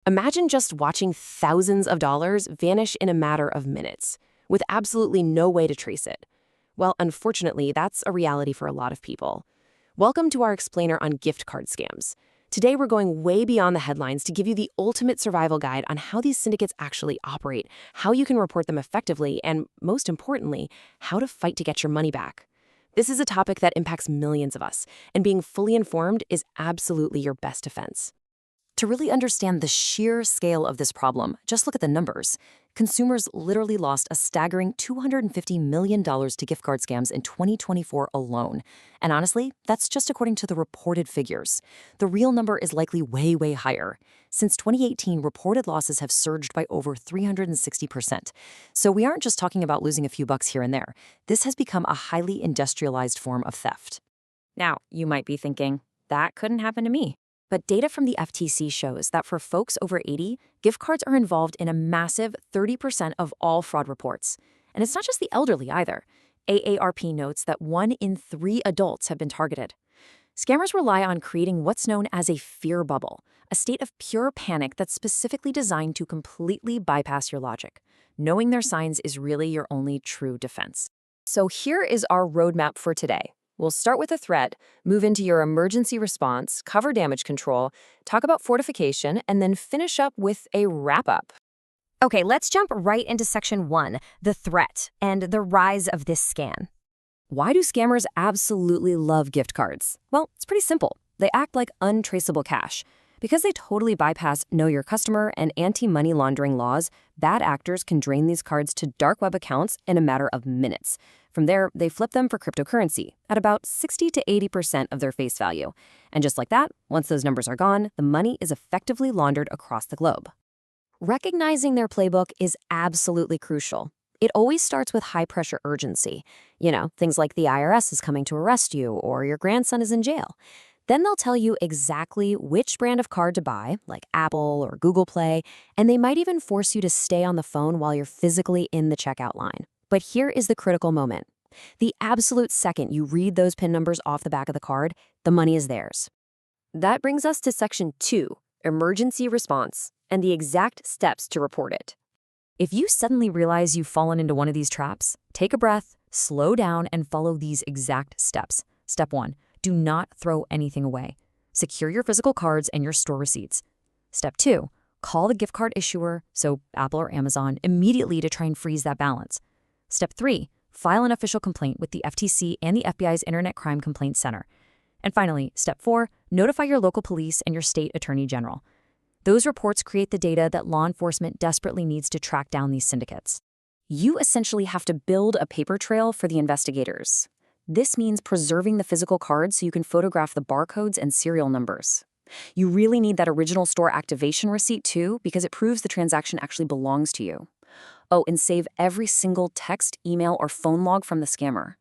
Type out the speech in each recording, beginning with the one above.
Imagine just watching thousands of dollars vanish in a matter of minutes, with absolutely no way to trace it. Well, unfortunately, that's a reality for a lot of people. Welcome to our explainer on gift card scams. Today, we're going way beyond the headlines to give you the ultimate survival guide on how these syndicates actually operate, how you can report them effectively, and most importantly, how to fight to get your money back. This is a topic that impacts millions of us, and being fully informed is absolutely your best defense. To really understand the sheer scale of this problem, just look at the numbers. Consumers literally lost a staggering $250 million to gift card scams in 2024 alone. And honestly, that's just according to the reported figures. The real number is likely way, way higher. Since 2018, reported losses have surged by over 360%. So we aren't just talking about losing a few bucks here and there. This has become a highly industrialized form of theft. Now, you might be thinking, that couldn't happen to me. But data from the FTC shows that for folks over 80, gift cards are involved in a massive 30% of all fraud reports. And it's not just the elderly either. AARP notes that 1 in 3 adults have been targeted. Scammers rely on creating what's known as a fear bubble, a state of pure panic that's specifically designed to completely bypass your logic. Knowing their signs is really your only true defense. So here is our roadmap for today. We'll start with a threat, move into your emergency response, cover damage control, talk about fortification, and then finish up with a wrap-up. Okay, let's jump right into section 1, the threat, and the rise of this scam. Why do scammers absolutely love gift cards? Well, it's pretty simple. They act like untraceable cash. Because they totally bypass Know Your Customer and anti-money laundering laws, bad actors can drain these cards to dark web accounts in a matter of minutes. From there, they flip them for cryptocurrency at about 60 to 80% of their face value. And just like that, once those numbers are gone, the money is effectively laundered across the globe. Recognizing their playbook is absolutely crucial. It always starts with high-pressure urgency. Things like the IRS is coming to arrest you or your grandson is in jail. Then they'll tell you exactly which brand of card to buy, like Apple or Google Play, and they might even force you to stay on the phone while you're physically in the checkout line. But here is the critical moment. The absolute second you read those PIN numbers off the back of the card, the money is theirs. That brings us to section 2, emergency response, and the exact steps to report it. If you suddenly realize you've fallen into one of these traps, take a breath, slow down, and follow these exact steps. Step 1. Do not throw anything away. Secure your physical cards and your store receipts. Step 2. Call the gift card issuer, so Apple or Amazon, immediately to try and freeze that balance. Step 3. File an official complaint with the FTC and the FBI's Internet Crime Complaint Center. And finally, Step 4. Notify your local police and your state attorney general. Those reports create the data that law enforcement desperately needs to track down these syndicates. You essentially have to build a paper trail for the investigators. This means preserving the physical cards so you can photograph the barcodes and serial numbers. You really need that original store activation receipt too, because it proves the transaction actually belongs to you. Oh, and save every single text, email, or phone log from the scammer.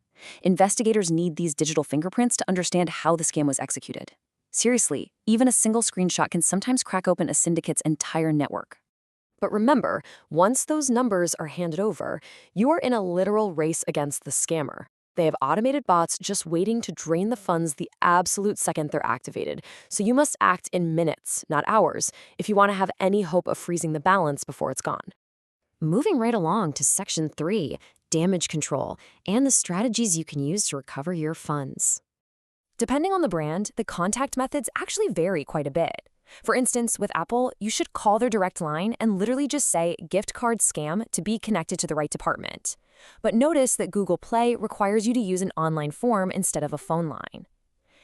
Investigators need these digital fingerprints to understand how the scam was executed. Seriously, even a single screenshot can sometimes crack open a syndicate's entire network. But remember, once those numbers are handed over, you are in a literal race against the scammer. They have automated bots just waiting to drain the funds the absolute second they're activated. So you must act in minutes, not hours, if you want to have any hope of freezing the balance before it's gone. Moving right along to section 3, damage control, and the strategies you can use to recover your funds. Depending on the brand, the contact methods actually vary quite a bit. For instance, with Apple, you should call their direct line and literally just say gift card scam to be connected to the right department. But notice that Google Play requires you to use an online form instead of a phone line.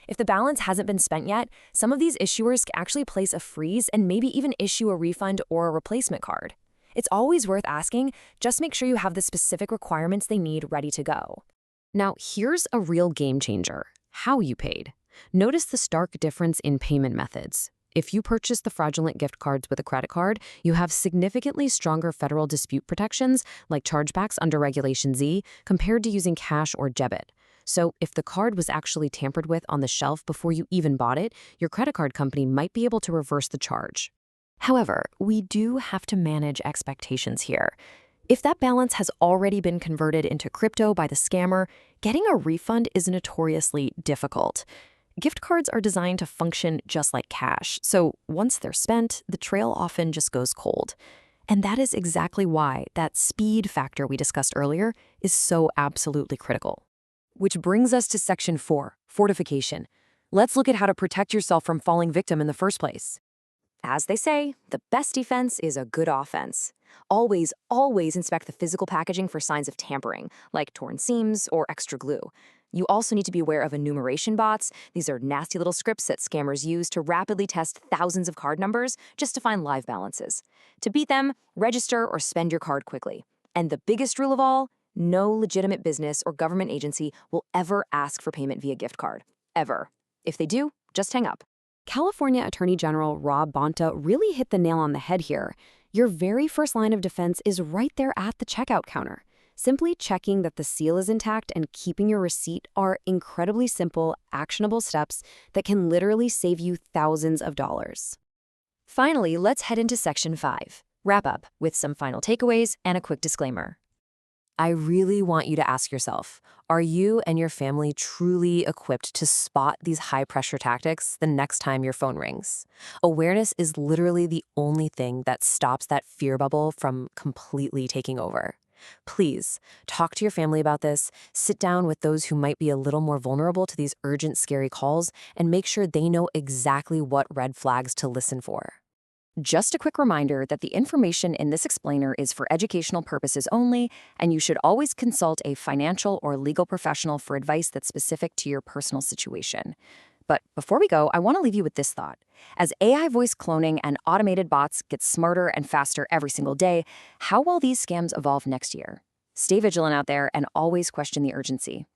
If the balance hasn't been spent yet, some of these issuers can actually place a freeze and maybe even issue a refund or a replacement card. It's always worth asking, just make sure you have the specific requirements they need ready to go. Now, here's a real game changer: how you paid. Notice the stark difference in payment methods. If you purchase the fraudulent gift cards with a credit card, you have significantly stronger federal dispute protections, like chargebacks under Regulation Z, compared to using cash or debit. So if the card was actually tampered with on the shelf before you even bought it, your credit card company might be able to reverse the charge. However, we do have to manage expectations here. If that balance has already been converted into crypto by the scammer, getting a refund is notoriously difficult. Gift cards are designed to function just like cash, so once they're spent, the trail often just goes cold. And that is exactly why that speed factor we discussed earlier is so absolutely critical. Which brings us to Section 4, fortification. Let's look at how to protect yourself from falling victim in the first place. As they say, the best defense is a good offense. Always, always inspect the physical packaging for signs of tampering, like torn seams or extra glue. You also need to be aware of enumeration bots. These are nasty little scripts that scammers use to rapidly test thousands of card numbers just to find live balances. To beat them, register or spend your card quickly. And the biggest rule of all, no legitimate business or government agency will ever ask for payment via gift card. Ever. If they do, just hang up. California Attorney General Rob Bonta really hit the nail on the head here. Your very first line of defense is right there at the checkout counter. Simply checking that the seal is intact and keeping your receipt are incredibly simple, actionable steps that can literally save you thousands of dollars. Finally, let's head into Section 5, wrap up with some final takeaways and a quick disclaimer. I really want you to ask yourself, are you and your family truly equipped to spot these high-pressure tactics the next time your phone rings? Awareness is literally the only thing that stops that fear bubble from completely taking over. Please, talk to your family about this, sit down with those who might be a little more vulnerable to these urgent, scary calls, and make sure they know exactly what red flags to listen for. Just a quick reminder that the information in this explainer is for educational purposes only, and you should always consult a financial or legal professional for advice that's specific to your personal situation. But before we go, I want to leave you with this thought. As AI voice cloning and automated bots get smarter and faster every single day, how will these scams evolve next year? Stay vigilant out there and always question the urgency.